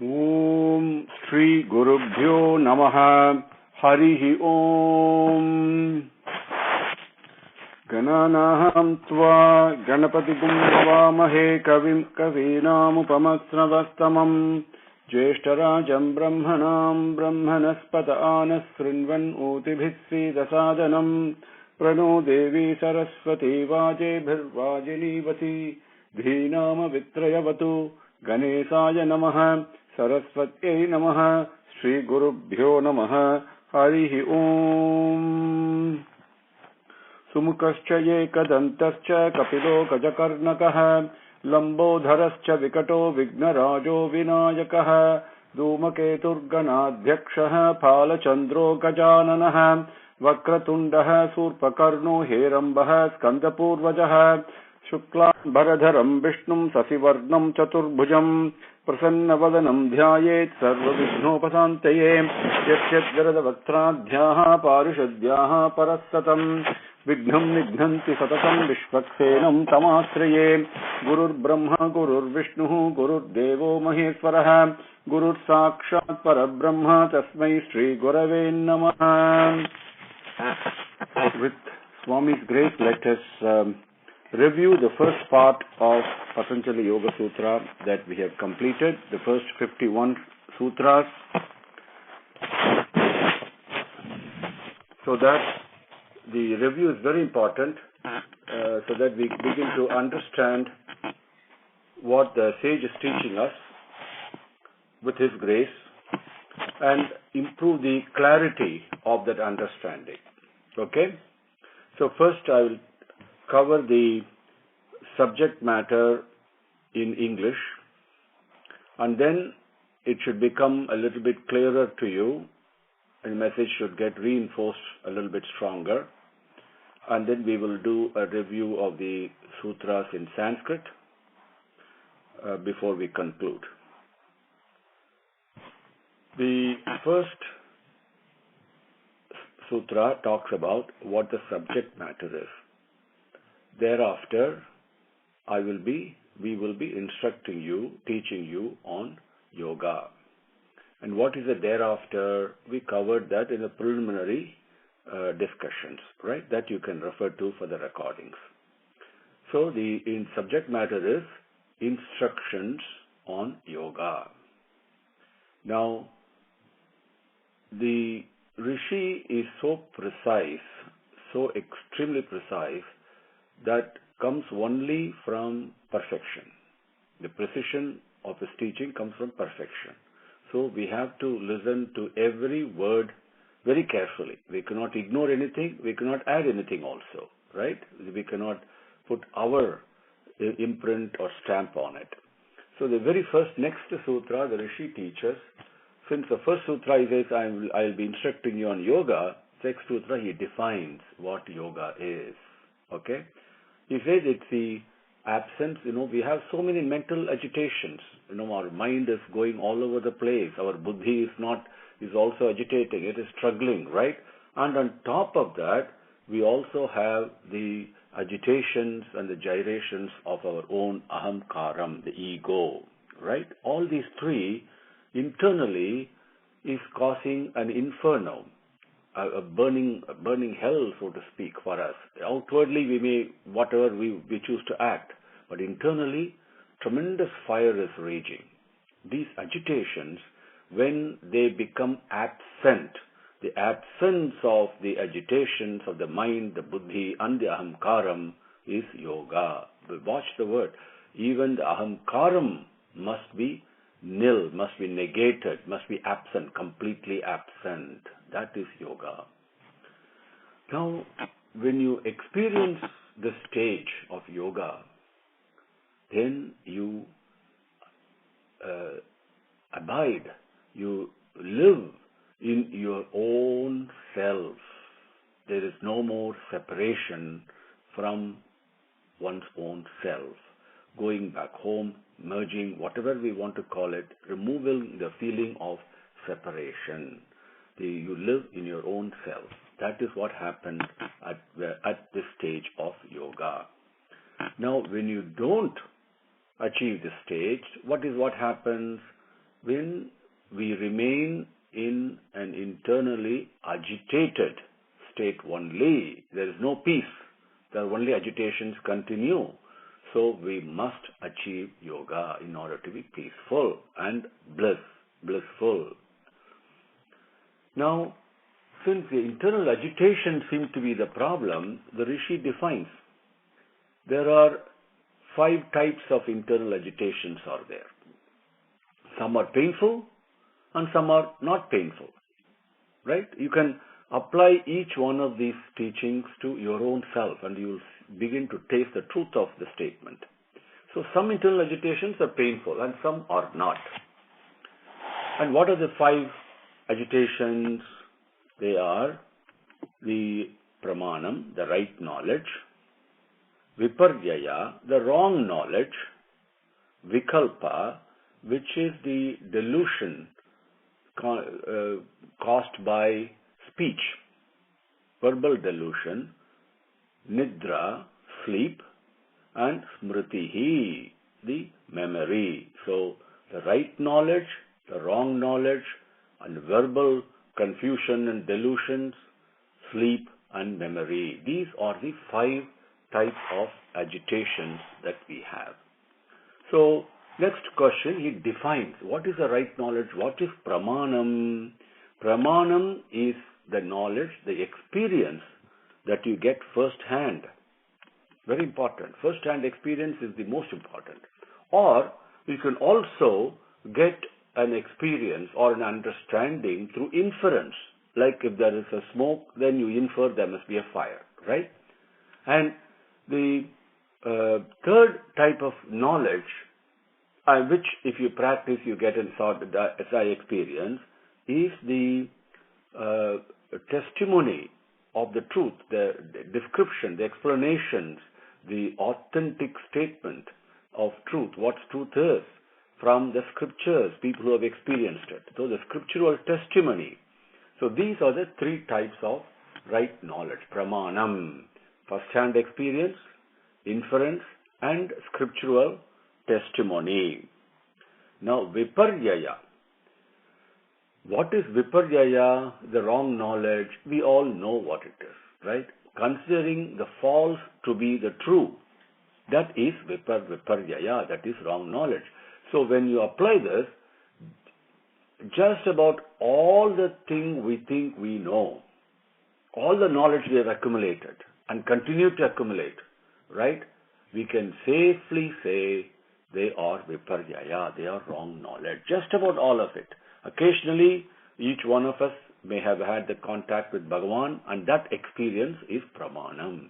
Om Shri Gurubhyo Namaha Harihi Om Gananaham Tva Ganapatigum Bhavamahe Kavim Kavinamupamatsnavastamam Jyeshtarajam Brahmanam Brahmanaspata Anasrinvan Utibhitsi Dasadanam Prano Devi Saraswati Vajebhirvajinivati Dhinama Vitrayavatu Ganesaya Namaha Saraswatyai Namaha Shri Gurubhyo Namaha Harihi Om Sumukascha Yekadantascha Kapilo Gajakarnakaha Lambodharascha Vikato Vignarajo Vinayakaha Dhumaketurganadhyakshaha Palachandro Gajananaha Vakratundaha Surpakarno Herambaha Skandapurvajaha Shuklam Bharadharam Vishnum Sasivarnam Chaturbhujam Prasannavadanam Dhyayet Sarva Vighnopasanteye Yachyat Garadavaktradhyaha Parishadhyaha Parasatam Vignam Nighnanti Satatam Vishwaksenam Tamasraye Gurur Brahma Gurur Vishnu Gurur Devo Maheswaraha Gurur Sakshat Parabrahma Tasmai Shri Gurave Namaha. With Swami's grace, let us review the first part of Patanjali Yoga Sutra that we have completed, the first 51 sutras, so that the review is very important, so that we begin to understand what the sage is teaching us with his grace and improve the clarity of that understanding. Okay? So first I will cover the subject matter in English, and then it should become a little bit clearer to you, and the message should get reinforced a little bit stronger, and then we will do a review of the sutras in Sanskrit before we conclude. The first sutra talks about what the subject matter is. Thereafter, we will be instructing you, teaching you on yoga. And what is the thereafter? We covered that in the preliminary discussions, right? That you can refer to for the recordings. So the subject matter is instructions on yoga. Now, the Rishi is so precise, so extremely precise, that comes only from perfection. The precision of his teaching comes from perfection. So we have to listen to every word very carefully. We cannot ignore anything, we cannot add anything also, right? We cannot put our imprint or stamp on it. So the very first next sutra, the Rishi teaches, since the first sutra he says, I'll be instructing you on yoga, next sutra he defines what yoga is. Okay? He says it's the absence, we have so many mental agitations. Our mind is going all over the place. Our buddhi is also agitating. It is struggling, right? And on top of that, we also have the agitations and the gyrations of our own ahamkaram, the ego, right? All these three internally is causing an inferno, a burning hell, so to speak, for us. Outwardly, we may, whatever we choose to act, but internally, tremendous fire is raging. These agitations, when they become absent, the absence of the agitations of the mind, the buddhi, and the ahamkaram is yoga. Watch the word. Even the ahamkaram must be nil, must be negated, must be absent, completely absent. That is yoga. Now, when you experience the stage of yoga, then you abide, you live in your own self. There is no more separation from one's own self. Going back home, merging, whatever we want to call it, removing the feeling of separation. You live in your own self. That is what happens at this stage of yoga. Now, when you don't achieve this stage, what happens? when we remain in an internally agitated state only, there is no peace. The only agitations continue. So we must achieve yoga in order to be peaceful and blissful. Now, since the internal agitation seems to be the problem, the Rishi defines there are 5 types of internal agitations are there. Some are painful and some are not painful. Right? You can apply each one of these teachings to your own self and you will begin to taste the truth of the statement. So some internal agitations are painful and some are not. And what are the 5 agitations? They are the pramanam, the right knowledge, viparyaya, the wrong knowledge, vikalpa, which is the delusion caused by speech, verbal delusion, nidra, sleep, and smritihi, the memory. So the right knowledge, the wrong knowledge, and verbal confusion and delusions, sleep and memory. These are the 5 types of agitations that we have. So next question, he defines what is the right knowledge, what is pramanam. Pramanam is the knowledge, the experience that you get first hand. Very important. First hand experience is the most important. Or you can also get an experience or an understanding through inference. Like if there is a smoke, then you infer there must be a fire, right? And the third type of knowledge, which if you practice you get in sort of as I experience, is the testimony of the truth, the description, the explanations, the authentic statement of truth, what truth is, from the scriptures, people who have experienced it. So the scriptural testimony. So these are the 3 types of right knowledge. Pramanam, first-hand experience, inference, and scriptural testimony. Now viparyaya. What is viparyaya? The wrong knowledge. We all know what it is, right? Considering the false to be the true. That is viparyaya, that is wrong knowledge. So when you apply this, just about all the things we think we know, all the knowledge we have accumulated and continue to accumulate, right? We can safely say they are viparyaya, they are wrong knowledge. Just about all of it. Occasionally, each one of us may have had the contact with Bhagavan, and that experience is pramanam.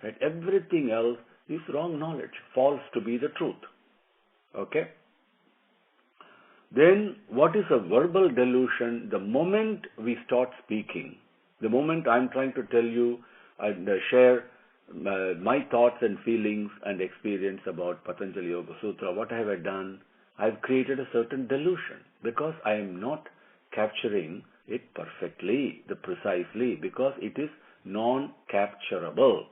Right? Everything else is wrong knowledge, false to be the truth. Okay? Then, what is a verbal delusion? The moment we start speaking, the moment I'm trying to tell you and share my thoughts and feelings and experience about Patanjali Yoga Sutra, what have I done? I've created a certain delusion because I am not capturing it perfectly, precisely, because it is non-capturable.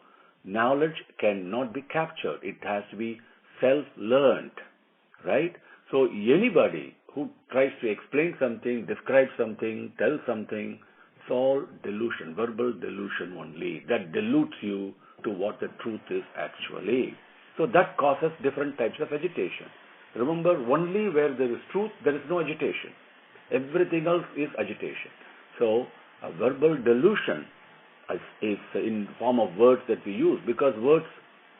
Knowledge cannot be captured. It has to be self-learned, right? So anybody who tries to explain something, describe something, tell something, it's all delusion, verbal delusion only. That dilutes you to what the truth is actually. So that causes different types of agitation. Remember, only where there is truth, there is no agitation. Everything else is agitation. So a verbal delusion is in form of words that we use, because words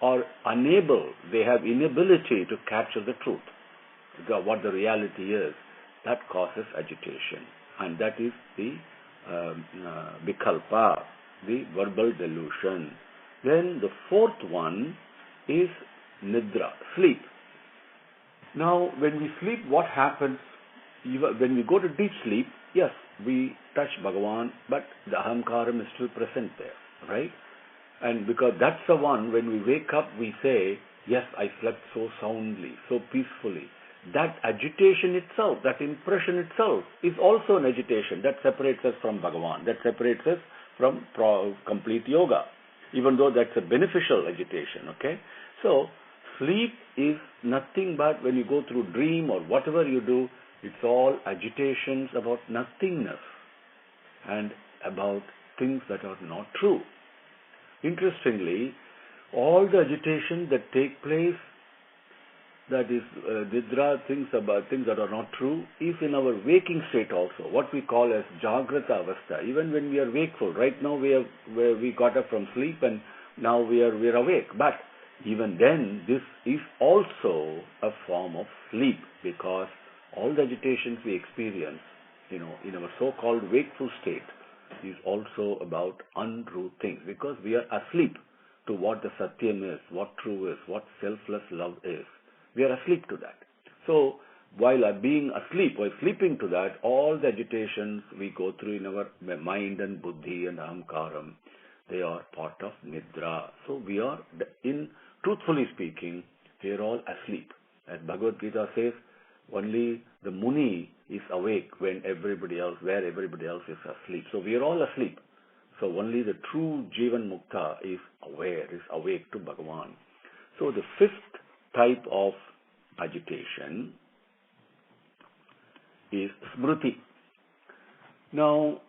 are unable, they have inability to capture the truth, what the reality is. That causes agitation, and that is the vikalpa, the verbal delusion. Then the 4th one is nidra, sleep. Now, when we sleep, what happens? When we go to deep sleep, yes, we touch Bhagavan, but the ahamkaram is still present there, right? And because that's the one, when we wake up, we say, yes, I slept so soundly, so peacefully. That agitation itself, that impression itself, is also an agitation that separates us from Bhagavan, that separates us from complete yoga, even though that's a beneficial agitation, okay? So, sleep is nothing but when you go through dream or whatever you do, It's all agitations about nothingness and about things that are not true. Interestingly, all the agitation that take place, that is nidra, things that are not true, is in our waking state also, what we call as jagrata avastha. Even when we are wakeful, right now we got up from sleep and now we are awake. But even then, this is also a form of sleep, because all the agitations we experience, in our so-called wakeful state, is also about untrue things, because we are asleep to what the Satyam is, what true is, what selfless love is. We are asleep to that. So, while being asleep, while sleeping to that, all the agitations we go through in our mind and buddhi and ahamkaram, they are part of nidra. So, we are, truthfully speaking, we are all asleep. As Bhagavad Gita says, only the Muni is awake where everybody else is asleep. So, we are all asleep. So, only the true Jivan Mukta is awake to Bhagavan. So, the fifth type of agitation is smriti. Now,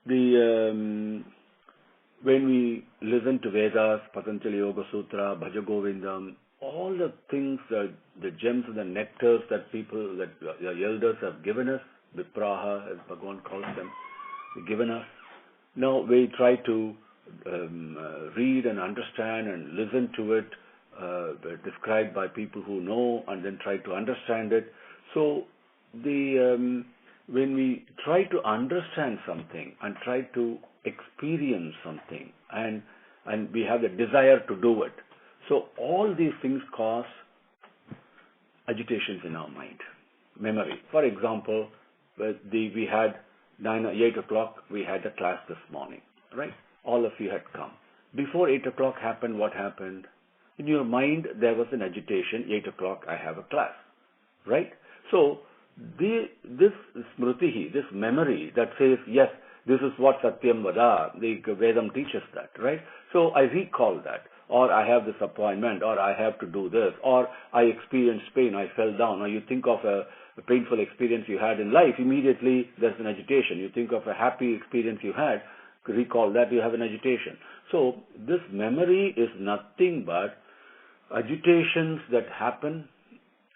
when we listen to Vedas, Patanjali Yoga Sutra, Bhaja Govindam, all the things, the gems and the nectars that the elders have given us, Vipraha, as Bhagavan calls them, given us. Now we try to read and understand and listen to it, described by people who know, and then try to understand it. So when we try to understand something and try to experience something, and we have the desire to do it, so all these things cause agitations in our mind. Memory. For example, we had 8 o'clock, we had a class this morning, right? All of you had come. Before 8 o'clock happened, what happened? In your mind, there was an agitation, 8 o'clock, I have a class, right? So, this smriti, this memory that says, yes, this is what Satyam Vada, the Vedam teaches that, right? So, I recall that, or I have this appointment, or I have to do this, or I experienced pain, I fell down, or you think of a painful experience you had in life, immediately there's an agitation. You think of a happy experience you had, recall that, you have an agitation. So, this memory is nothing but agitations that happen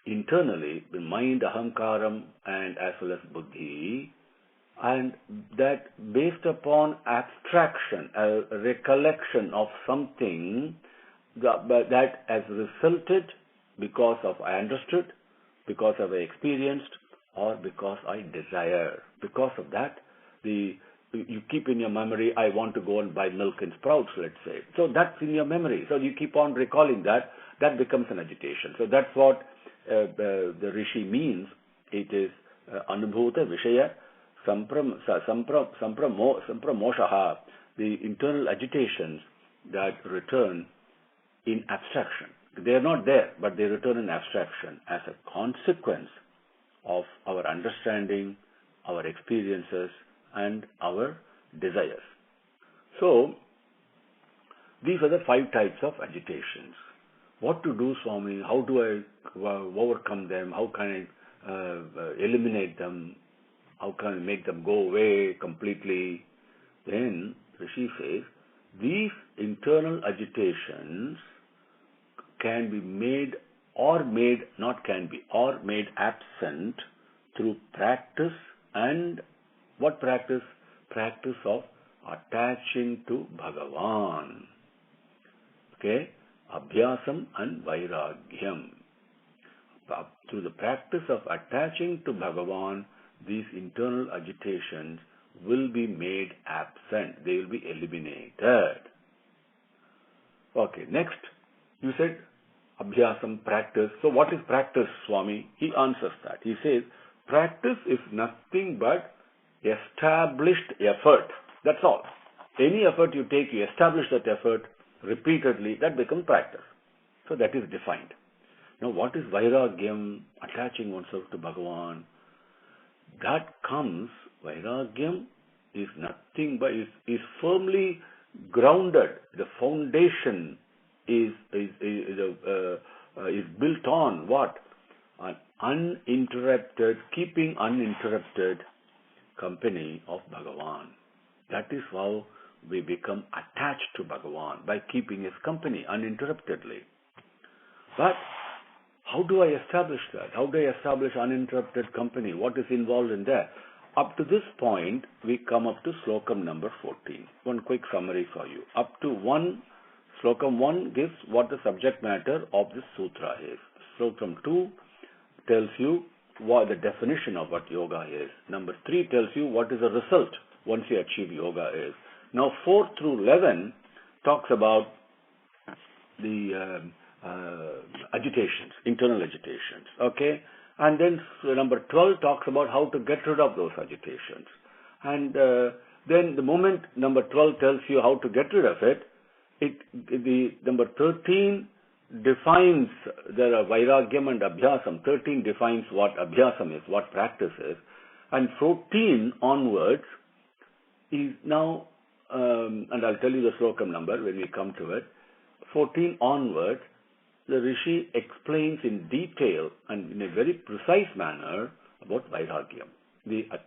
internally, in mind, ahamkaram, and as well as buddhi, and that based upon abstraction, a recollection of something that has resulted because of I understood, because of I experienced, or because I desire. Because of that, you keep in your memory, I want to go and buy milk in Sprouts, let's say. So that's in your memory. So you keep on recalling that. That becomes an agitation. So that's what the Rishi means. It is anubhuta vishaya sampramoshaha, the internal agitations that return in abstraction. They are not there, but they return in abstraction as a consequence of our understanding, our experiences, and our desires. So, these are the 5 types of agitations. What to do, Swami? How do I overcome them? How can I eliminate them? How can I make them go away completely? Then Rishi says, these internal agitations can be made absent through practice. And what practice? Practice of attaching to Bhagavan. Okay? Abhyasam and Vairagyam. Through the practice of attaching to Bhagavan, these internal agitations will be made absent. They will be eliminated. Okay, next, you said Abhyasam, practice. So what is practice, Swami? He answers that. He says, practice is nothing but established effort. That's all. Any effort you take, you establish that effort repeatedly, that becomes practice. So that is defined. Now what is Vairagyam? Attaching oneself to Bhagavan. That comes, Vairagyam is nothing but, is firmly grounded. The foundation is built on what? keeping uninterrupted company of Bhagavan. That is how we become attached to Bhagavan, by keeping his company uninterruptedly. But how do I establish that? How do I establish uninterrupted company? What is involved in that? Up to this point, we come up to slokam number 14. One quick summary for you. Up to slokam 1 gives what the subject matter of this sutra is. Slokam 2 tells you what the definition of what yoga is. Number 3 tells you what is the result once you achieve yoga is. Now 4 through 11 talks about the agitations, internal agitations. Okay? And then number 12 talks about how to get rid of those agitations. And then the moment number 12 tells you how to get rid of it, the number 13 defines the vairagyam and abhyasam. 13 defines what abhyasam is, what practice is. And 14 onwards is now, and I'll tell you the slokam number when we come to it. 14 onwards, the Rishi explains in detail and in a very precise manner about vairagyam,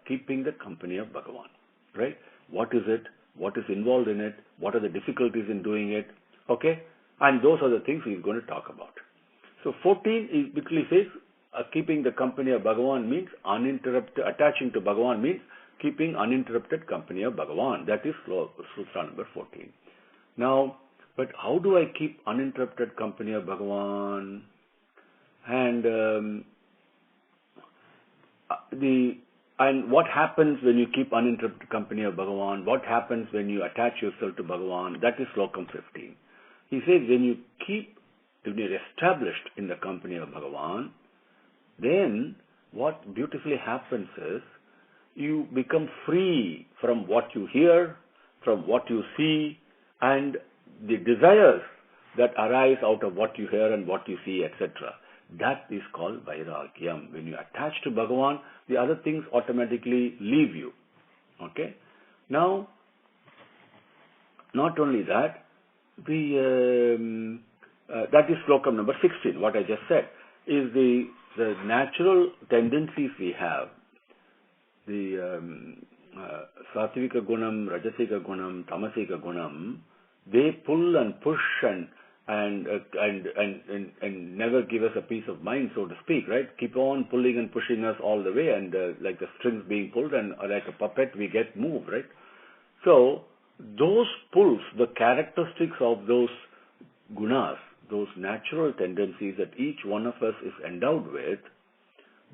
keeping the company of Bhagavan. Right? What is it? What is involved in it? What are the difficulties in doing it? Okay? And those are the things he's going to talk about. So 14 is basically says keeping the company of Bhagavan means uninterrupted, attaching to Bhagavan means keeping uninterrupted company of Bhagavan. That is Sutra number 14. Now, but how do I keep uninterrupted company of Bhagavan? And and what happens when you keep uninterrupted company of Bhagavan? What happens when you attach yourself to Bhagavan? That is slokam 15. He says when you're established in the company of Bhagavan, then what beautifully happens is you become free from what you hear, from what you see, and the desires that arise out of what you hear and what you see, etc. That is called vairagyam. When you attach to Bhagavan, the other things automatically leave you. Okay? Now, not only that, that is slokam number 16. What I just said is the natural tendencies we have. The satvika gunam, rajasika gunam, tamasika gunam, they pull and push and never give us a peace of mind, so to speak, right? Keep on pulling and pushing us all the way, and like the strings being pulled, and like a puppet, we get moved, right? So those pulls, the characteristics of those gunas, those natural tendencies that each one of us is endowed with,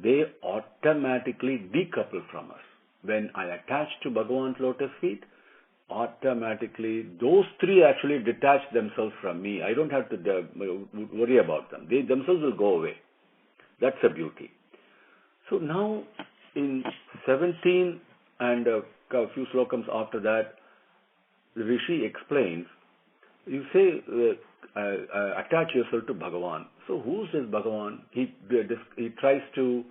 they automatically decouple from us. When I attach to Bhagavan's lotus feet, automatically those three actually detach themselves from me. I don't have to worry about them. They themselves will go away. That's a beauty. So now in 17 and a few slokams after that, the Rishi explains, you say attach yourself to Bhagavan. So who's this Bhagavan? He tries to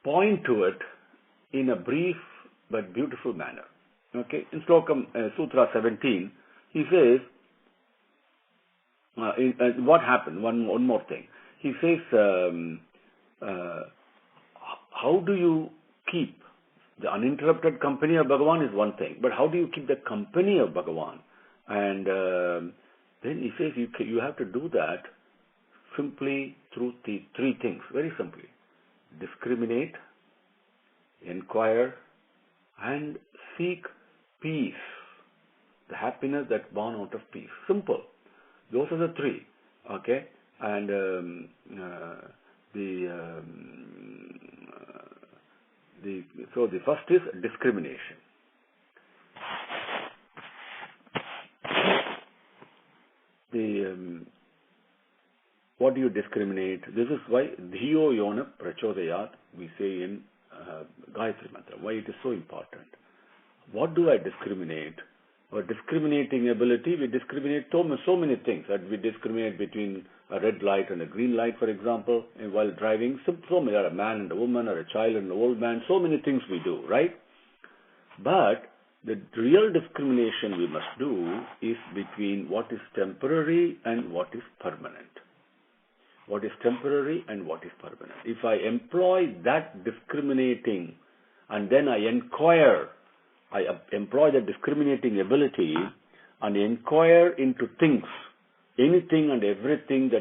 point to it in a brief but beautiful manner. Okay, in slokam Sutra 17, he says, what happened? One more thing. He says, how do you keep the uninterrupted company of Bhagavan is one thing, but how do you keep the company of Bhagavan? And then he says you have to do that simply through the three things, very simply. Discriminate, inquire, and seek peace. The happiness that's born out of peace. Simple. Those are the three. Okay? And so the first is discrimination. What do you discriminate? This is why Dhiyo Yona Prachodayat we say in Gayatri Mantra. Why it is so important. What do I discriminate? Our discriminating ability, we discriminate so many things. That we discriminate between a red light and a green light, for example, and while driving. So many, a man and a woman, or a child and an old man. So many things we do, right? But the real discrimination we must do is between what is temporary and what is permanent. what is temporary and what is permanent. If I employ that discriminating and then I employ the discriminating ability and inquire into things, anything and everything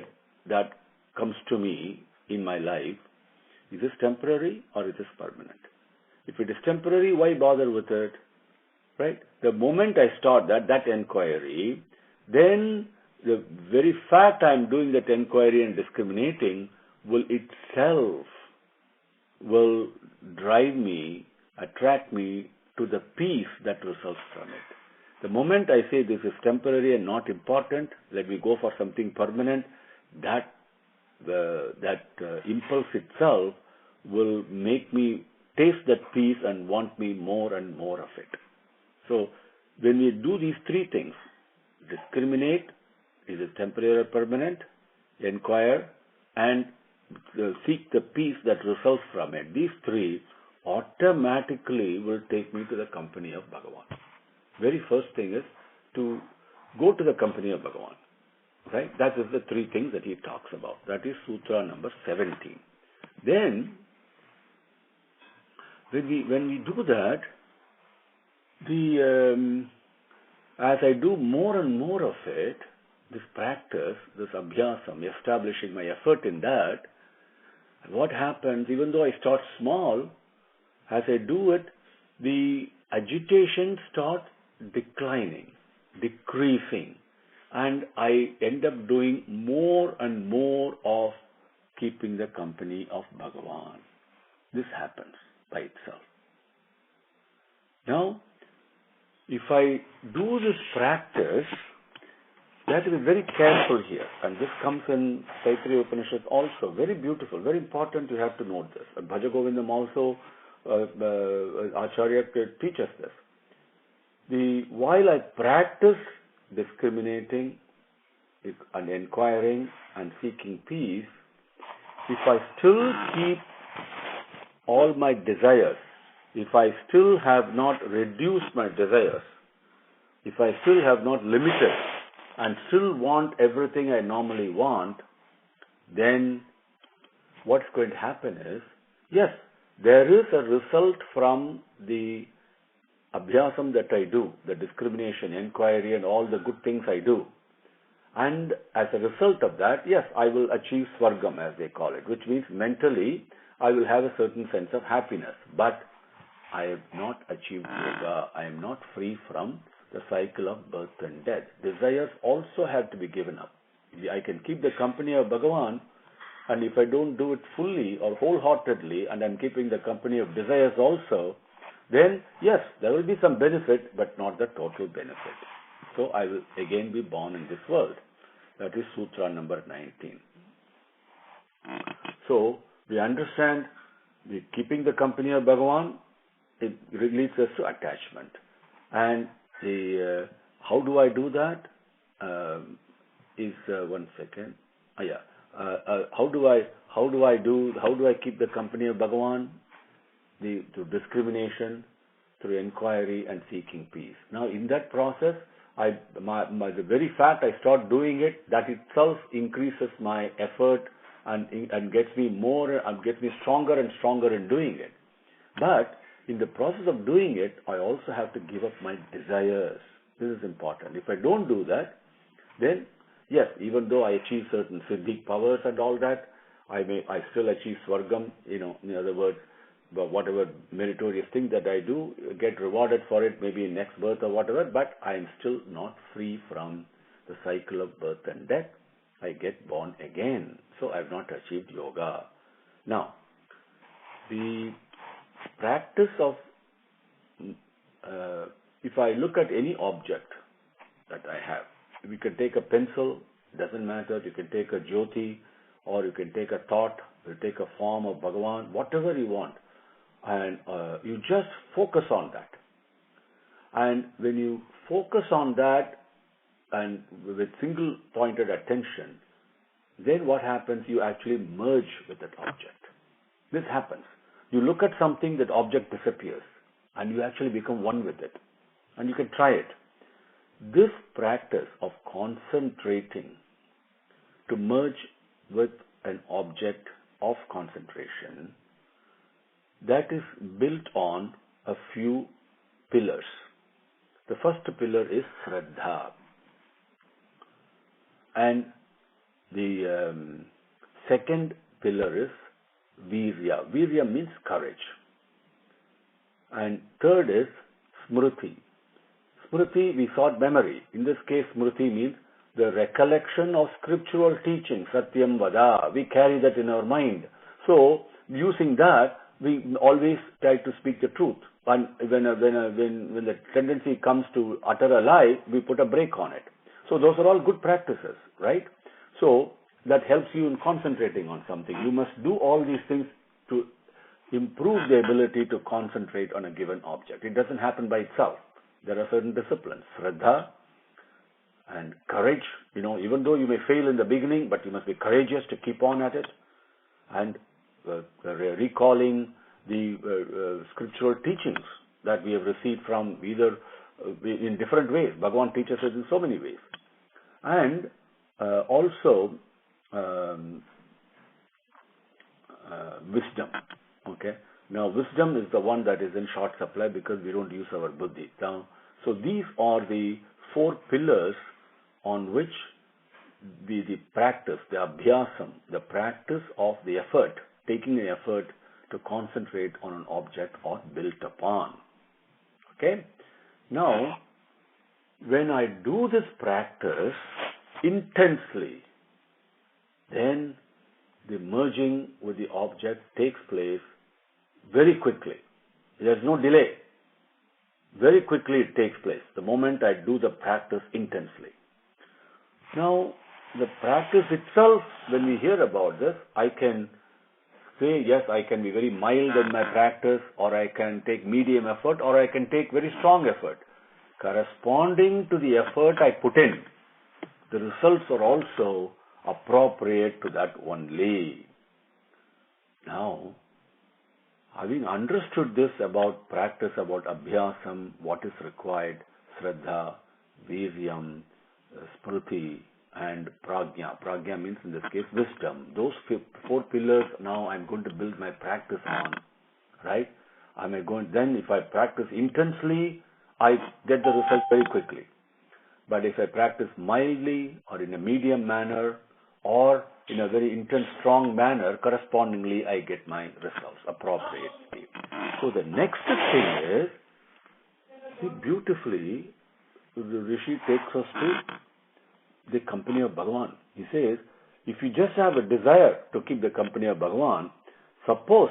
that comes to me in my life, is this temporary or is this permanent? If it is temporary, why bother with it? Right? The moment I start that inquiry, then the very fact I am doing that inquiry and discriminating will itself drive me, attract me to the peace that results from it. The moment I say this is temporary and not important, let me go for something permanent, that impulse itself will make me taste that peace and want me more and more of it. So when we do these three things, discriminate, is it temporary or permanent, inquire, and seek the peace that results from it, these three automatically will take me to the company of Bhagavan. Very first thing is to go to the company of Bhagavan. Right? That is the three things that he talks about. That is Sutra number 17. Then, when we do that, as I do more and more of it, this practice, this abhyasam, establishing my effort in that, what happens, even though I start small, as I do it, the agitation starts declining, decreasing, and I end up doing more and more of keeping the company of Bhagavan. This happens by itself. Now, if I do this practice, you have to be very careful here. And this comes in Taittiriya Upanishad also. Very beautiful, very important. You have to note this. And Bhaja Govindam also, Acharya teaches this. While I practice discriminating and inquiring and seeking peace, if I still keep all my desires, if I still have not reduced my desires, if I still have not limited and still want everything I normally want, then what's going to happen is, yes, there is a result from the abhyasam that I do, the discrimination, inquiry, and all the good things I do. And as a result of that, yes, I will achieve swargam, as they call it, which means mentally I will have a certain sense of happiness. But I have not achieved yoga. I am not free from the cycle of birth and death. Desires also have to be given up. I can keep the company of Bhagavan, and if I don't do it fully or wholeheartedly, and I'm keeping the company of desires also, then yes, there will be some benefit, but not the total benefit. So I will again be born in this world. That is Sutra number 19. So we understand the keeping the company of Bhagavan, it leads us to attachment. And how do I do that? One second. How do I keep the company of Bhagavan? Through discrimination, through inquiry and seeking peace. Now, in that process, the very fact I start doing it, that itself increases my effort and gets me more and gets me stronger and stronger in doing it. But in the process of doing it, I also have to give up my desires. This is important. If I don't do that, then yes, even though I achieve certain siddhic powers and all that, I still achieve swargam. In other words, but whatever meritorious thing that I do, get rewarded for it, maybe in next birth or whatever, but I am still not free from the cycle of birth and death. I get born again. So I have not achieved yoga. Now, the practice of, if I look at any object that I have, we can take a pencil, doesn't matter, you can take a jyoti, or you can take a thought, you take a form of Bhagavan, whatever you want. And you just focus on that. And when you focus on that and with single pointed attention, then what happens? You actually merge with that object. This happens. You look at something, that object disappears, and you actually become one with it. And you can try it. This practice of concentrating to merge with an object of concentration that is built on a few pillars. The first pillar is Shraddha, and the second pillar is Virya. Virya means courage. And third is Smriti. Smriti, we thought memory. In this case, Smriti means the recollection of scriptural teaching, Satyam Vada. We carry that in our mind. So, using that, we always try to speak the truth. And when the tendency comes to utter a lie, we put a break on it. So, those are all good practices, right? So, that helps you in concentrating on something. You must do all these things to improve the ability to concentrate on a given object. It doesn't happen by itself. There are certain disciplines, Shraddha and courage. Even though you may fail in the beginning, but you must be courageous to keep on at it. And recalling the scriptural teachings that we have received from either in different ways. Bhagavan teaches us in so many ways. And also wisdom. Okay. Now, wisdom is the one that is in short supply because we don't use our buddhi. Now, so these are the 4 pillars on which the practice, the abhyasam, the practice of the effort, taking the effort to concentrate on an object are built upon. Okay. Now, when I do this practice intensely, then the merging with the object takes place very quickly. There's no delay. Very quickly it takes place the moment I do the practice intensely. Now, the practice itself, when we hear about this, I can say, yes, I can be very mild in my practice, or I can take medium effort, or I can take very strong effort. Corresponding to the effort I put in, the results are also appropriate to that only. Now, having understood this about practice, about abhyasam, what is required, Shraddha, Viryam, Smriti, and Prajna. Prajna means in this case wisdom. Those 4 pillars now I'm going to build my practice on. Right? Then if I practice intensely, I get the result very quickly. But if I practice mildly or in a medium manner or in a very intense, strong manner, correspondingly I get my results appropriately. So the next thing is, see, beautifully, the Rishi takes us to the company of Bhagavan. He says, if you just have a desire to keep the company of Bhagavan, suppose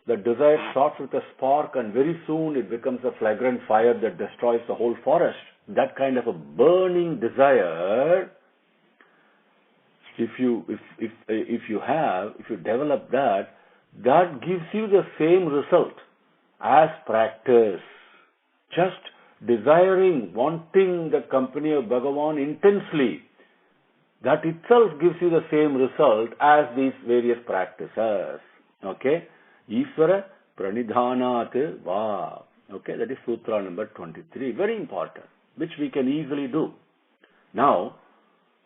the desire starts with a spark and very soon it becomes a flagrant fire that destroys the whole forest. That kind of a burning desire, if you develop that, that gives you the same result as practice. Just desiring, wanting the company of Bhagavan intensely, that itself gives you the same result as these various practices. Okay? Ishvara pranidhanat va. Okay, that is Sutra number 23. Very important, which we can easily do. Now,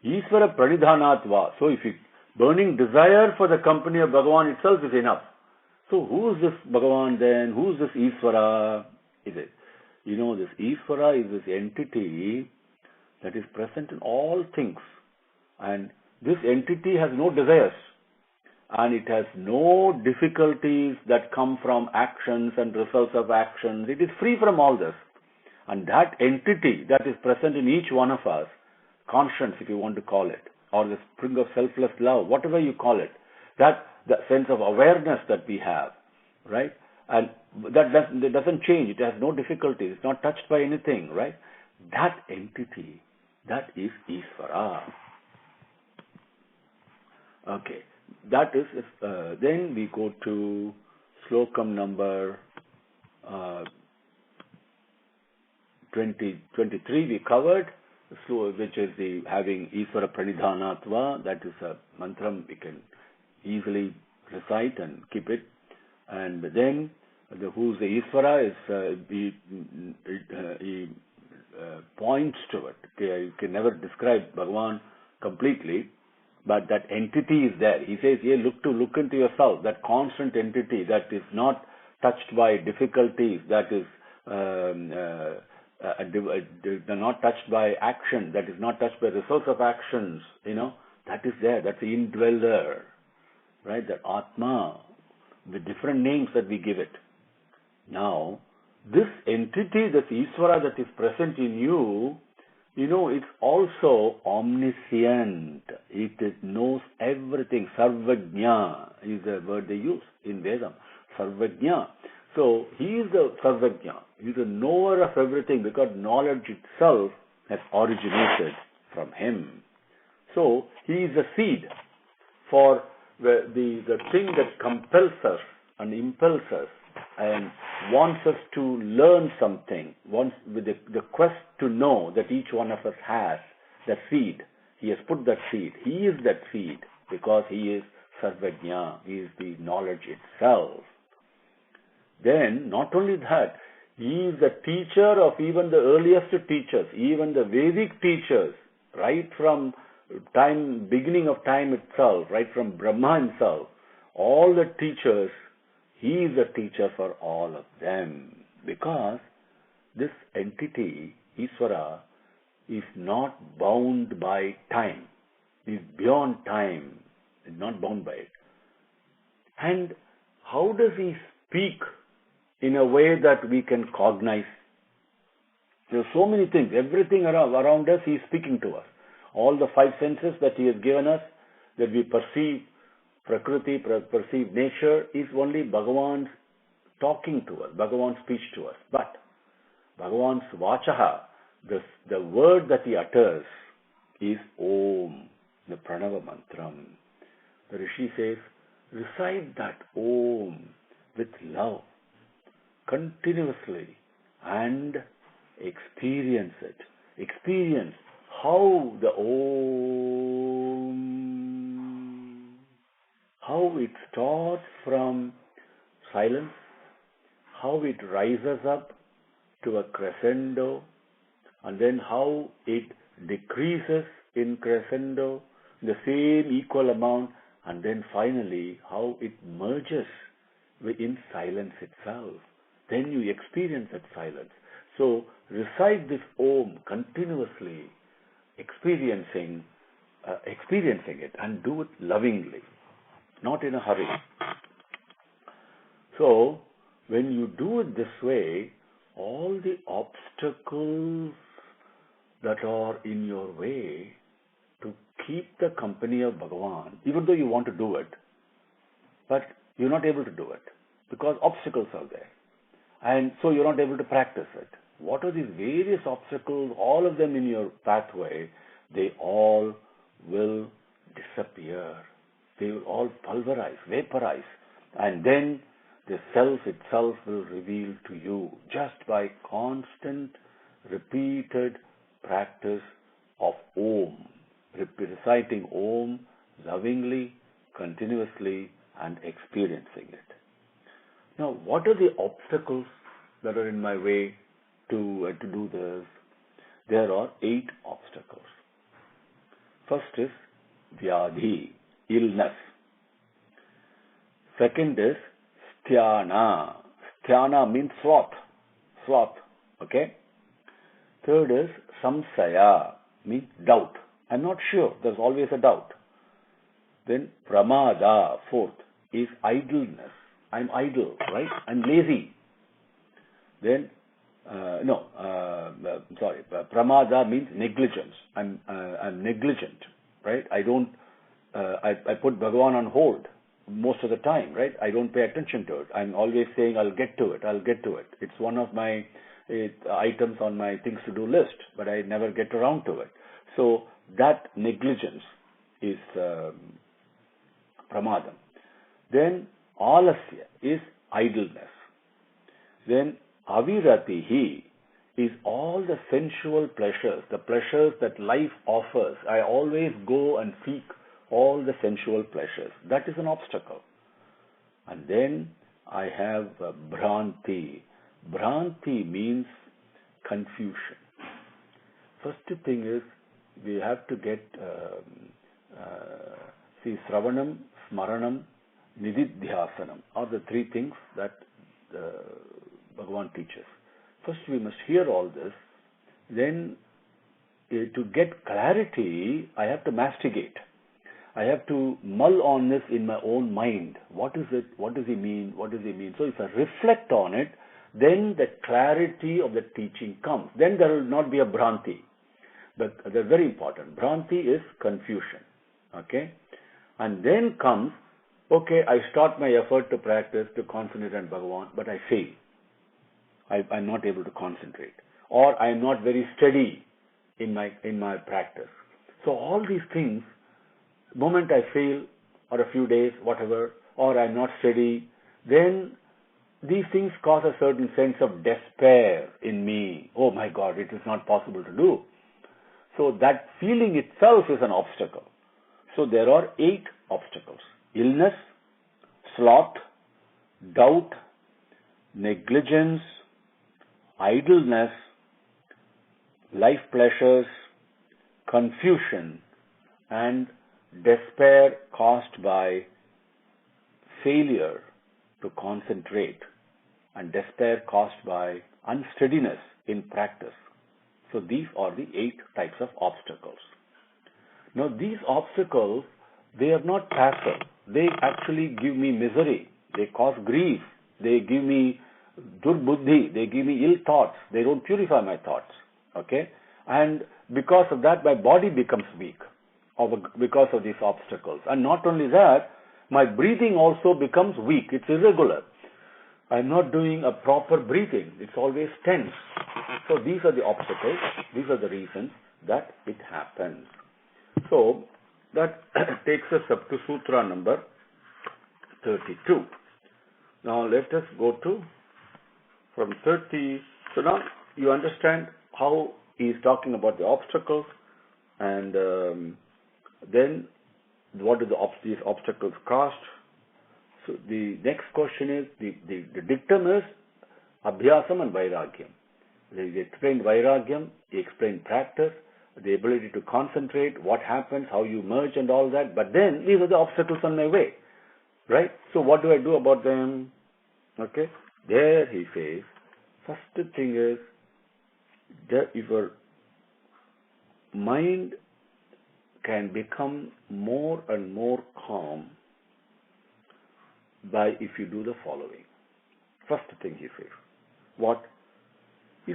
Ishvara pranidhanat va. So, if you burning desire for the company of Bhagavan itself is enough. So, who is this Bhagavan then? Who is this Ishvara? Is it? This Ishvara is this entity that is present in all things. And this entity has no desires. And it has no difficulties that come from actions and results of actions. It is free from all this. And that entity that is present in each one of us, conscience if you want to call it, or the spring of selfless love, whatever you call it, that the sense of awareness that we have, right? And that doesn't change. It has no difficulties. It's not touched by anything, right? That entity, that is Ishvara. Okay. That is, then we go to slokam number 23 we covered, which is the having Ishvara Pranidhanatva. That is a mantram we can easily recite and keep it. And then who's the Ishvara is he points to it. Okay, you can never describe Bhagavan completely, but that entity is there. He says, yeah, look into yourself, that constant entity that is not touched by difficulties, that is not touched by action, that is not touched by results of actions, that is there, that's the indweller, right? That Atma, with different names that we give it. Now, this entity, this Ishvara that is present in you, it's also omniscient. It knows everything. Sarvajna is the word they use in Vedam. Sarvajna. So, he is the Sarvajna. He is the knower of everything because knowledge itself has originated from him. So, he is the seed for the thing that compels us and impels us and wants us to learn something, wants with the quest to know that each one of us has, the seed. He has put that seed. He is that seed because he is Sarvajna. He is the knowledge itself. Then, not only that, he is the teacher of even the earliest teachers, even the Vedic teachers, right from beginning of time itself, right from Brahma himself, all the teachers, he is a teacher for all of them. Because this entity, Ishvara, is not bound by time. He is beyond time. He is not bound by it. And how does he speak in a way that we can cognize? There are so many things. Everything around us, he is speaking to us. All the five senses that he has given us, that we perceive Prakriti, perceive nature, is only Bhagavan's talking to us, Bhagavan's speech to us. But Bhagavan's Vachaha, the word that he utters, is Om, the Pranava Mantram. The Rishi says, recite that Om with love, continuously, and experience it. Experience how the Om, how it starts from silence, how it rises up to a crescendo, and then how it decreases in crescendo, the same equal amount, and then finally how it merges in silence itself. Then you experience that silence. So recite this Om continuously, experiencing it, and do it lovingly, not in a hurry. So when you do it this way, all the obstacles that are in your way to keep the company of Bhagavan, even though you want to do it, but you're not able to do it because obstacles are there. And so you're not able to practice it. What are these various obstacles, all of them in your pathway? They all will disappear. They will all pulverize, vaporize. And then the self itself will reveal to you just by constant, repeated practice of Om. Reciting Om lovingly, continuously, and experiencing it. Now, what are the obstacles that are in my way to do this? There are 8 obstacles. First is Vyadhi, illness. Second is Sthana. Sthana means sloth. Sloth. Okay? Third is Samsaya, means doubt. I'm not sure. There's always a doubt. Then Pramada, fourth, is idleness. I'm idle, right? I'm lazy. Then, Pramada means negligence. I'm negligent, right? I put Bhagavan on hold most of the time, right? I don't pay attention to it. I'm always saying, I'll get to it. It's one of my items on my things to do list, but I never get around to it. So that negligence is pramadam. Then alasya is idleness. Then aviratihi is all the sensual pleasures, the pleasures that life offers. I always go and seek all the sensual pleasures. That is an obstacle. And then I have Bhranti. Bhranti means confusion. First thing is we have to get See, Sravanam, Smaranam, Nididhyasanam are the three things that Bhagavan teaches. First, we must hear all this. Then, to get clarity, I have to masticate. I have to mull on this in my own mind. What is it? What does he mean? What does he mean? So if I reflect on it, then the clarity of the teaching comes. Then there will not be a Bhranti. But they're very important. Bhranti is confusion. Okay? And then comes, okay, I start my effort to practice, to concentrate on Bhagavan, but I fail. I'm not able to concentrate. Or I'm not very steady in my practice. So all these things, the moment I fail, or a few days, whatever, or I'm not steady, then these things cause a certain sense of despair in me. Oh my God, it is not possible to do. So that feeling itself is an obstacle. So there are 8 obstacles: illness, sloth, doubt, negligence, idleness, life pleasures, confusion, and despair caused by failure to concentrate, and despair caused by unsteadiness in practice. So these are the 8 types of obstacles. Now these obstacles, they are not passive. They actually give me misery. They cause grief. They give me durbuddhi. They give me ill thoughts. They don't purify my thoughts. Okay? And because of that, my body becomes weak because of these obstacles. And not only that, my breathing also becomes weak. It's irregular. I'm not doing a proper breathing. It's always tense. So these are the obstacles. These are the reasons that it happens. So that takes us up to Sutra number 32. Now let us go to from 30. So now you understand how he is talking about the obstacles, and then what do these obstacles cost. So the next question is, the dictum is Abhyasam and Vairagyam. He explained Vairagyam, he explained practice, the ability to concentrate, what happens, how you merge and all that. But then these are the obstacles on my way. Right? So what do I do about them? Okay? There he says, first thing is, that if your mind can become more and more calm if you do the following. First thing he says. What? He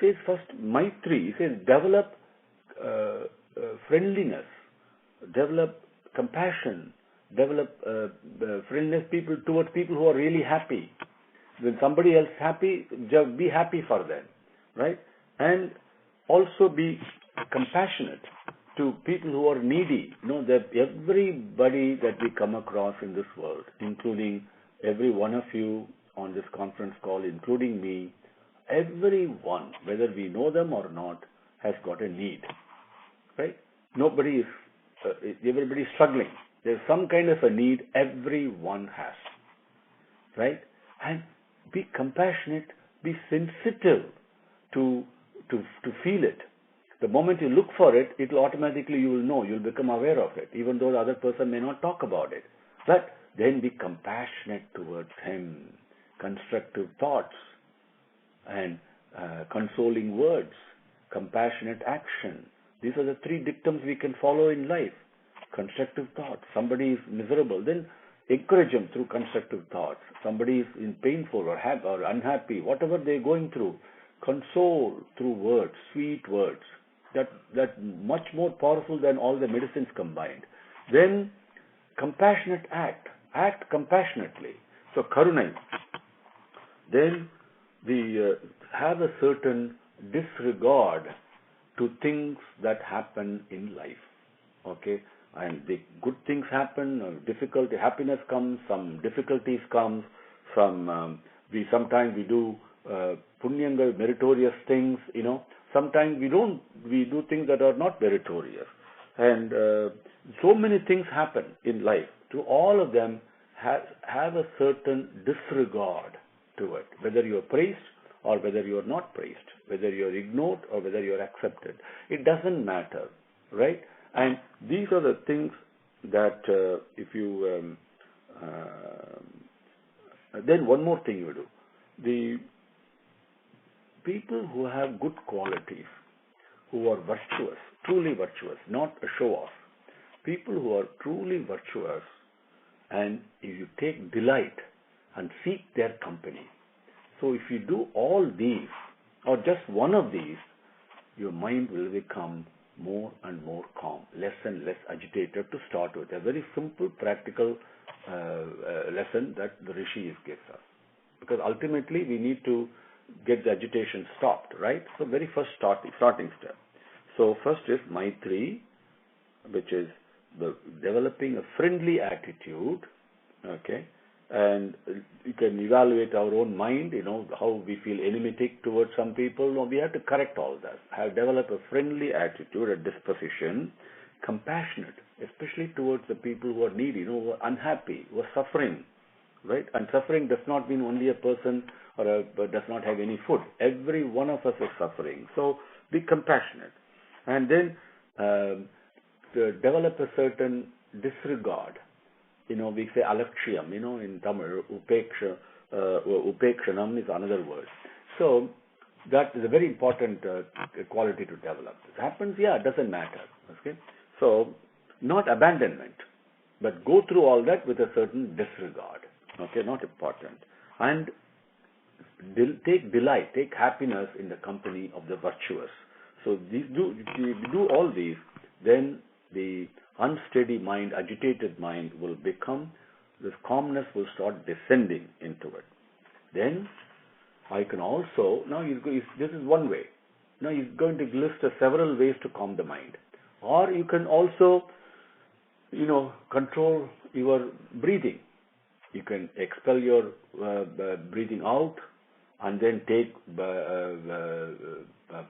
says first Maitri. He says develop friendliness, develop compassion, develop friendliness towards people who are really happy. When somebody else is happy, just be happy for them, right? And also be compassionate to people who are needy. That everybody that we come across in this world, including every one of you on this conference call, including me, everyone, whether we know them or not, has got a need, right? Everybody is struggling. There's some kind of a need everyone has, right? And be compassionate, be sensitive to feel it. The moment you look for it, it will automatically, you will know, you'll become aware of it, even though the other person may not talk about it. But then be compassionate towards him, constructive thoughts, and consoling words, compassionate action. These are the 3 dictums we can follow in life. Constructive thoughts. Somebody is miserable, then encourage them through constructive thoughts. Somebody is in painful or unhappy, whatever they're going through, console through words, sweet words. That much more powerful than all the medicines combined. Then compassionate act compassionately. So karunai. Then we have a certain disregard to things that happen in life. Okay, and the good things happen, happiness comes, some difficulties comes, sometimes we do punyanga, meritorious things, Sometimes we do things that are not meritorious. And so many things happen in life. To all of them, have a certain disregard to it, whether you are praised or whether you are not praised, whether you are ignored or whether you are accepted. It doesn't matter, right? And these are the things that if you then one more thing you do. The people who have good qualities, who are virtuous, truly virtuous, not a show-off. People who are truly virtuous, and if you take delight and seek their company. So if you do all these, or just one of these, your mind will become more and more calm, less and less agitated to start with. A very simple, practical lesson that the Rishis gives us. Because ultimately we need to get the agitation stopped, right? So very first starting step. So first is Maitri, which is the developing a friendly attitude, okay? And you can evaluate our own mind, how we feel enigmatic towards some people. No, we have to correct all that. Have developed a friendly attitude, a disposition, compassionate, especially towards the people who are needy, who are unhappy, who are suffering, right? And suffering does not mean only a person does not have any food. Every one of us is suffering. So be compassionate. And then to develop a certain disregard. We say alakshiyam, in Tamil, upekshanam is another word. So that is a very important quality to develop. It happens, it doesn't matter. Okay? So not abandonment, but go through all that with a certain disregard. Okay, not important. And take delight, take happiness in the company of the virtuous. So if you do all these, then the unsteady mind, agitated mind will become, this calmness will start descending into it. Then I can also, this is one way. Now he's going to list several ways to calm the mind. Or you can also, control your breathing. You can expel your breathing out and then take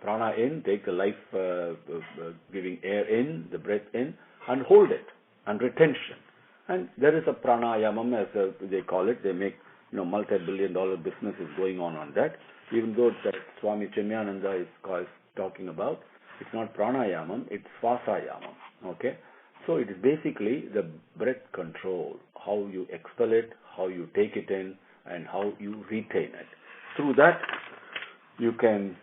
prana in, take the life-giving air in, the breath in, and hold it, and retention. And there is a pranayamam, as they call it. They make, multi-billion-dollar business is going on that. Even though that Swami Chinmayananda is talking about, it's not pranayamam, it's svasayamam. Okay? So it is basically the breath control, how you expel it, how you take it in, and how you retain it. Through that, you can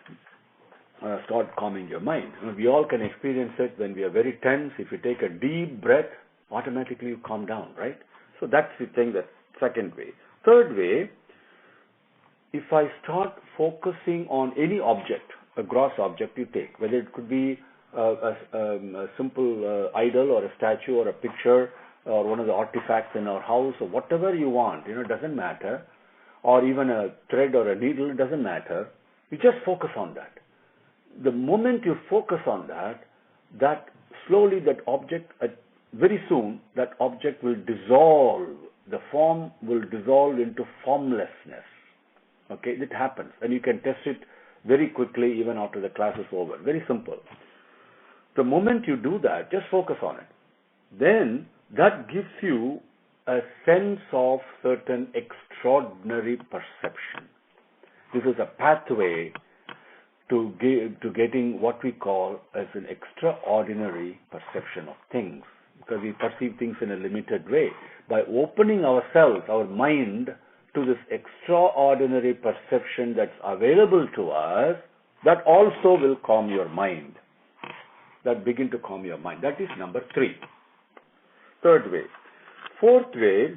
start calming your mind. We all can experience it when we are very tense. If you take a deep breath, automatically you calm down, right? So that's the thing, that second way. Third way, if I start focusing on any object, a gross object you take, whether it could be a simple idol or a statue or a picture or one of the artifacts in our house or whatever you want, it doesn't matter, or even a thread or a needle, it doesn't matter. You just focus on that. The moment you focus on that slowly that object, very soon, that object will dissolve. The form will dissolve into formlessness. Okay, it happens. And you can test it very quickly even after the class is over. Very simple. The moment you do that, just focus on it. Then that gives you a sense of certain extraordinary perception. This is a pathway to getting what we call as an extraordinary perception of things, because we perceive things in a limited way. By opening ourselves, our mind, to this extraordinary perception that's available to us, that also will calm your mind. That begin to calm your mind. That is number 3. Third way. Fourth way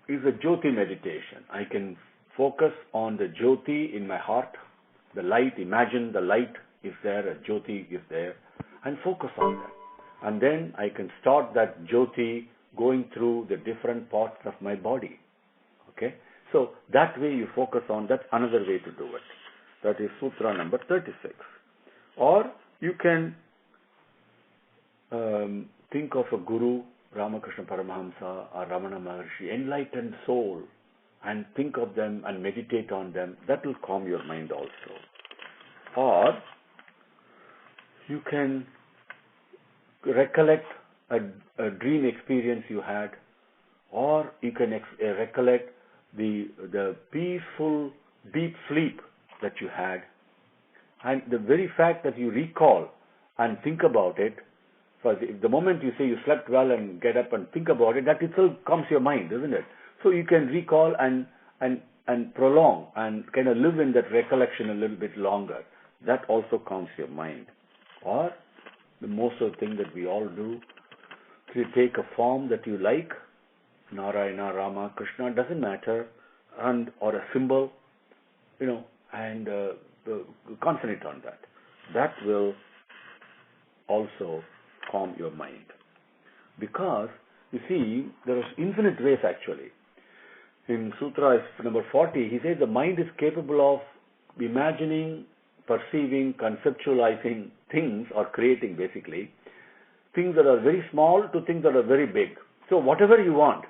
is a Jyoti meditation. I can focus on the Jyoti in my heart, the light. Imagine the light is there, a Jyoti is there, and focus on that. And then I can start that Jyoti going through the different parts of my body. Okay? So that way you focus on, that's another way to do it. That is Sutra number 36. Or you can think of a Guru, Ramakrishna Paramahamsa or Ramana Maharshi, enlightened soul, and think of them and meditate on them. That will calm your mind also. Or you can recollect a dream experience you had, or you can recollect the peaceful deep sleep that you had. And the very fact that you recall and think about it. So the moment you say you slept well and get up and think about it, that itself calms your mind, isn't it? So you can recall and prolong and kind of live in that recollection a little bit longer. That also calms your mind. Or the most of the thing that we all do, you take a form that you like, Narayana, Rama, Krishna, doesn't matter, and or a symbol, and concentrate on that. That will also calm your mind. Because, you see, there are infinite ways actually. In Sutra number 40, he says the mind is capable of imagining, perceiving, conceptualizing things, or creating basically, things that are very small to things that are very big. So whatever you want,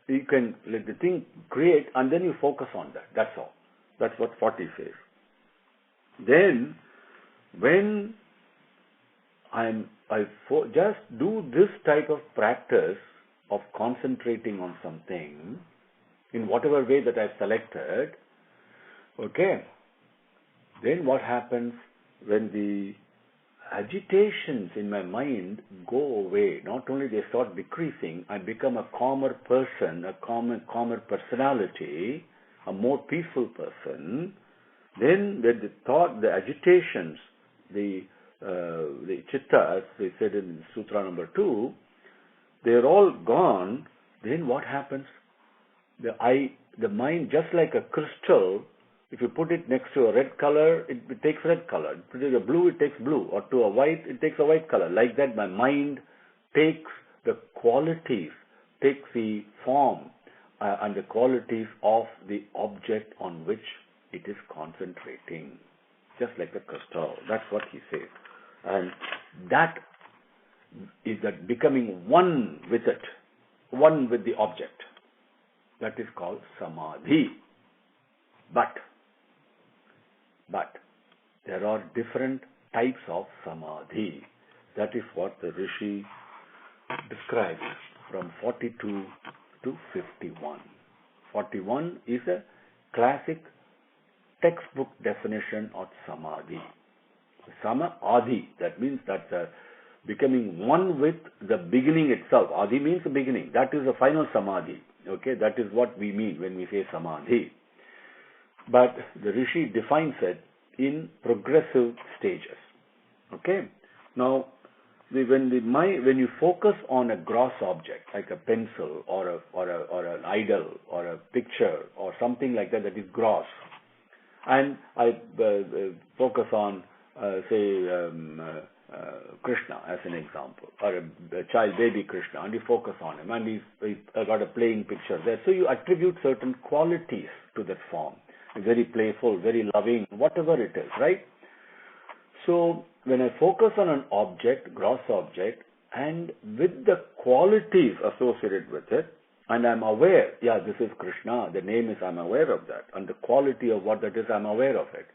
you can let the thing create and then you focus on that. That's all. That's what 40 says. Then, when just do this type of practice of concentrating on something in whatever way that I've selected, okay, then what happens when the agitations in my mind go away? Not only they start decreasing, I become a calmer person, a calmer personality, a more peaceful person. Then when the thought, the agitations, the chitta, as they said in Sutra number 2, they're all gone. Then what happens? The mind, just like a crystal, if you put it next to a red color, it takes red color. Put it to a blue, it takes blue. Or to a white, it takes a white color. Like that, my mind takes the qualities, takes the form and the qualities of the object on which it is concentrating. Just like the crystal. That's what he says. And that is that becoming one with it, one with the object. That is called Samadhi. But there are different types of Samadhi. That is what the Rishi describes from 42 to 51. 41 is a classic textbook definition of Samadhi. Samadhi, that means that becoming one with the beginning itself. Adi means the beginning. That is the final Samadhi. Okay, that is what we mean when we say Samadhi. But the Rishi defines it in progressive stages. Okay. Now, when you focus on a gross object like a pencil or an idol or a picture or something like that is gross, and I focus on Krishna as an example, or a child baby Krishna, and you focus on him, and he's got a playing picture there. So you attribute certain qualities to that form. Very playful, very loving, whatever it is, right? So when I focus on an object, gross object, and with the qualities associated with it, and I'm aware, this is Krishna, the name is, I'm aware of that, and the quality of what that is, I'm aware of it.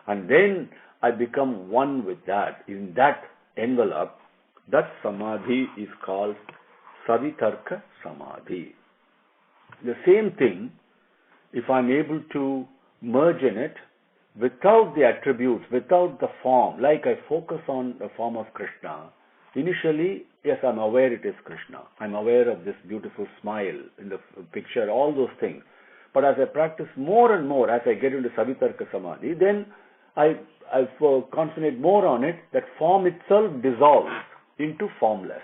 And then I become one with that. In that envelope, that Samadhi is called Savitarka Samadhi. The same thing, if I'm able to merge in it without the attributes, without the form, like I focus on the form of Krishna. Initially, yes, I'm aware it is Krishna. I'm aware of this beautiful smile in the picture, all those things. But as I practice more and more, as I get into Savitarka Samadhi, then I concentrate more on it, that form itself dissolves into formless.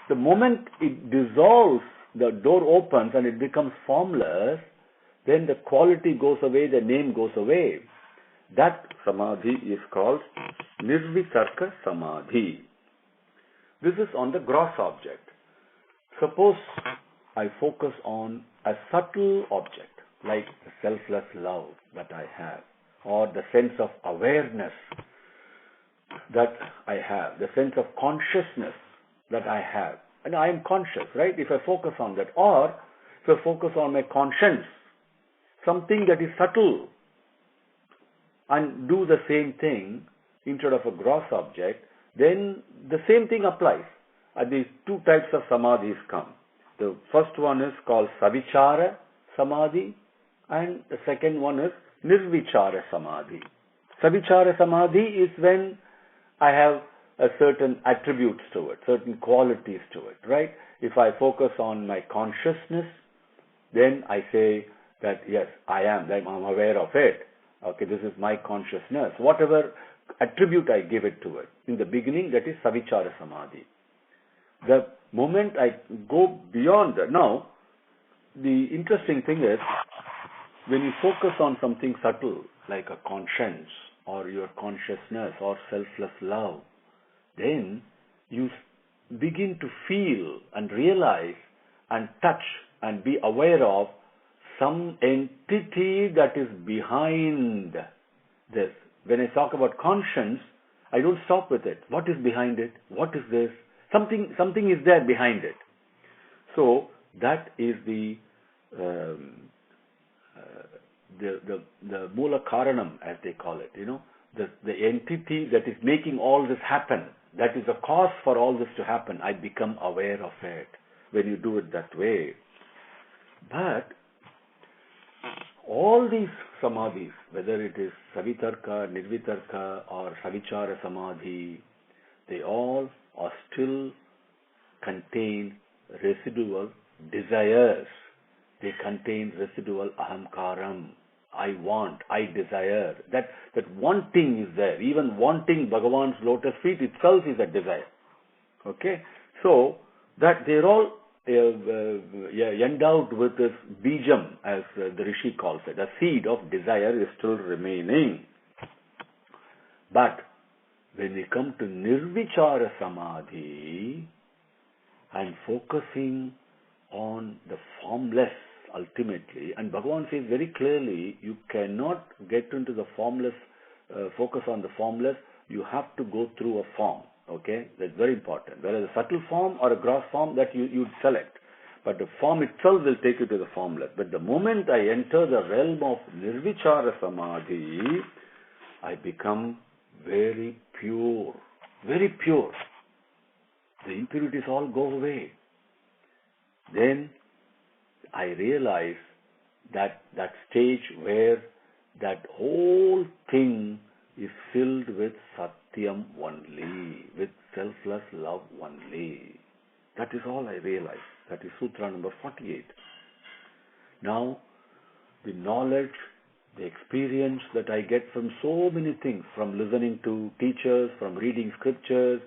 The moment it dissolves, the door opens and it becomes formless, then the quality goes away, the name goes away. That Samadhi is called Nirvitarka Samadhi. This is on the gross object. Suppose I focus on a subtle object, like the selfless love that I have, or the sense of awareness that I have, the sense of consciousness that I have. And I am conscious, right? If I focus on that, or if I focus on my conscience, something that is subtle, and do the same thing instead of a gross object, then the same thing applies. These two types of samadhis come. The first one is called Savichara Samadhi, and the second one is Nirvichara Samadhi. Savichara Samadhi is when I have certain attributes to it, certain qualities to it, right? If I focus on my consciousness, then I say that yes, I am, I'm aware of it. Okay, this is my consciousness. Whatever attribute I give it to it. In the beginning, that is Savichara Samadhi. The moment I go beyond that, now, the interesting thing is, when you focus on something subtle, like a conscience, or your consciousness, or selfless love, then you begin to feel and realize and touch and be aware of some entity that is behind this. When I talk about conscience, I don't stop with it. What is behind it? What is this? Something is there behind it. So that is the Mula Karanam, as they call it, the entity that is making all this happen, that is the cause for all this to happen. I become aware of it when you do it that way. But all these samadhis, whether it is Savitarka, Nirvitarka, or Savichara Samadhi, they all are still contain residual desires. They contain residual ahamkaram. I want, I desire. That wanting is there. Even wanting Bhagavan's lotus feet itself is a desire. Okay? So, that they're all endowed with this bijam, as the Rishi calls it. A seed of desire is still remaining. But when we come to Nirvichara Samadhi and focusing on the formless ultimately, and Bhagavan says very clearly, you cannot get into the formless, focus on the formless, you have to go through a form. Okay, that's very important. Whether a subtle form or a gross form, that you select. But the form itself will take you to the formless. But the moment I enter the realm of Nirvichara Samadhi, I become very pure. Very pure. The impurities all go away. Then I realize that stage where that whole thing is filled with Satyam only, with selfless love only. That is all I realize. That is Sutra number 48. Now, the knowledge, the experience that I get from so many things, from listening to teachers, from reading scriptures,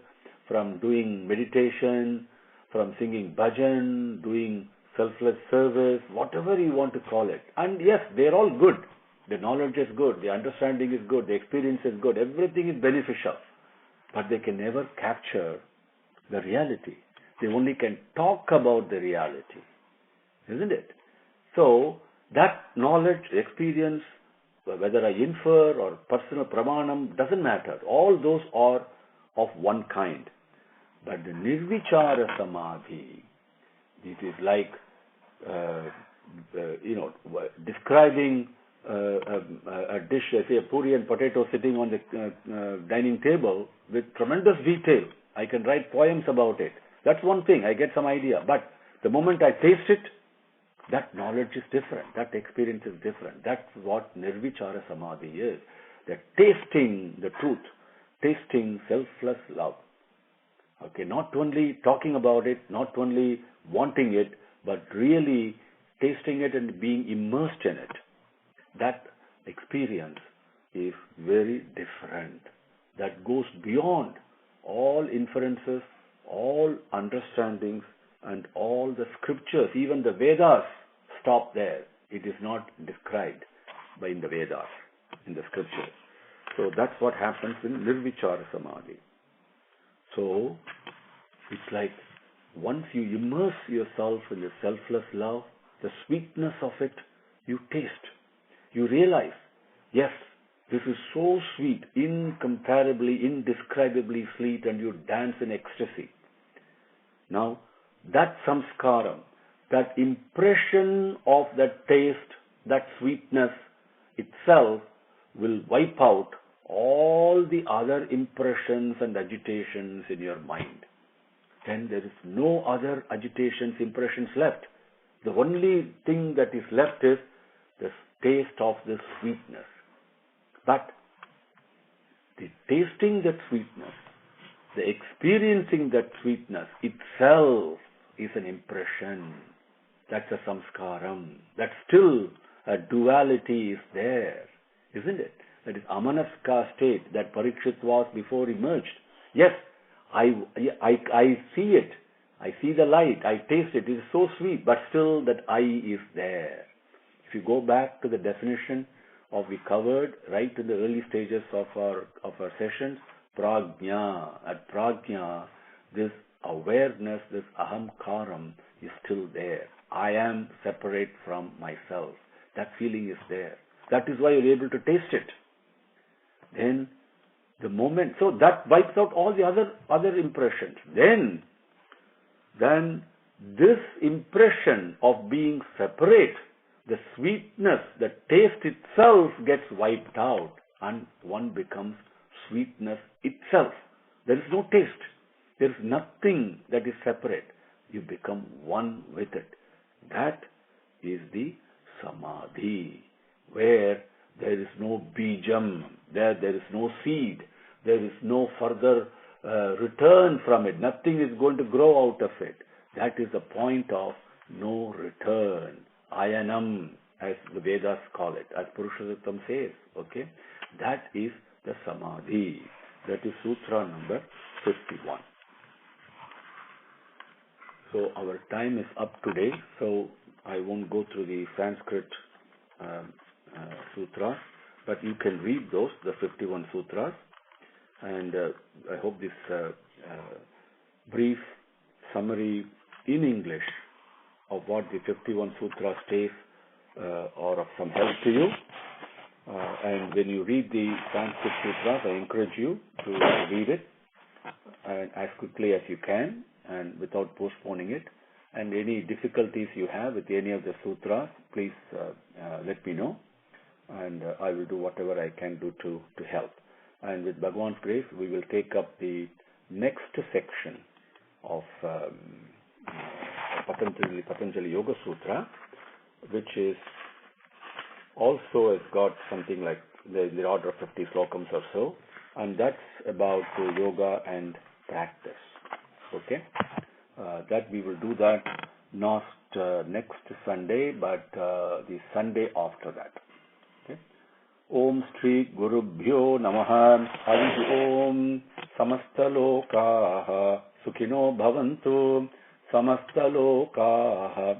from doing meditation, from singing bhajan, doing selfless service, whatever you want to call it. And yes, they're all good. The knowledge is good, the understanding is good, the experience is good, everything is beneficial. But they can never capture the reality. They only can talk about the reality. Isn't it? So, that knowledge, experience, whether I infer or personal pramanam, doesn't matter. All those are of one kind. But the Nirvichara Samadhi, it is like, describing a dish, say a puri and potato sitting on the dining table with tremendous detail. I can write poems about it. That's one thing, I get some idea. But the moment I taste it, that knowledge is different. That experience is different. That's what Nirvichara Samadhi is. That tasting the truth, tasting selfless love. Okay, not only talking about it, not only wanting it, but really tasting it and being immersed in it. That experience is very different. That goes beyond all inferences, all understandings, and all the scriptures. Even the Vedas stop there. It is not described in the Vedas, in the scriptures. So that's what happens in Nirvichara Samadhi. So it's like once you immerse yourself in the selfless love, the sweetness of it, you taste. You realize, yes, this is so sweet, incomparably, indescribably sweet, and you dance in ecstasy. Now, that samskaram, that impression of that taste, that sweetness itself will wipe out all the other impressions and agitations in your mind. Then there is no other agitations, impressions left. The only thing that is left is the taste of the sweetness. But the tasting that sweetness The experiencing that sweetness itself is an impression. That's a samskaram. That still a duality is there, isn't it? That is amanaska state that Parikshit was before he merged. Yes, I see it. I see the light. I taste it. It is so sweet, but still that I is there. If you go back to the definition of we covered right in the early stages of our sessions, prajna. At prajna, this awareness, this ahamkaram is still there. I am separate from myself. That feeling is there. That is why you're able to taste it. Then the moment, so that wipes out all the other impressions. Then this impression of being separate, the sweetness, the taste itself gets wiped out, and one becomes sweetness itself. There is no taste. There is nothing that is separate. You become one with it. That is the Samadhi, where there is no bijam, there is no seed, there is no further return from it. Nothing is going to grow out of it. That is the point of no return. Ayanam, as the Vedas call it, as Purushottam says. Okay, that is the Samadhi. That is Sutra number 51. So our time is up today, so I won't go through the Sanskrit sutras, but you can read those, the 51 sutras, and I hope this brief summary in English of what the 51 sutras says are of some help to you. And when you read the Sanskrit sutras, I encourage you to read it and as quickly as you can and without postponing it. And any difficulties you have with any of the sutras, please let me know, and I will do whatever I can do to help. And with Bhagavan's grace, we will take up the next section of Patanjali Yoga Sutra, which is also has got something like the order of 50 slokams or so, and that's about yoga and practice. Okay, that we will do that not next Sunday, but the Sunday after that. Okay. Om Shri Gurubhyo Namaha. Hari Om. Samasta Lokaha Sukhino Bhavantu. Samasta Lokaha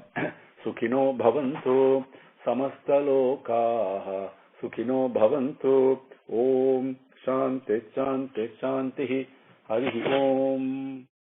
Sukhino Bhavantu. Samasta Lokaha Sukhino Bhavantu. Om Shanti Shanti Shanti. Hari Om.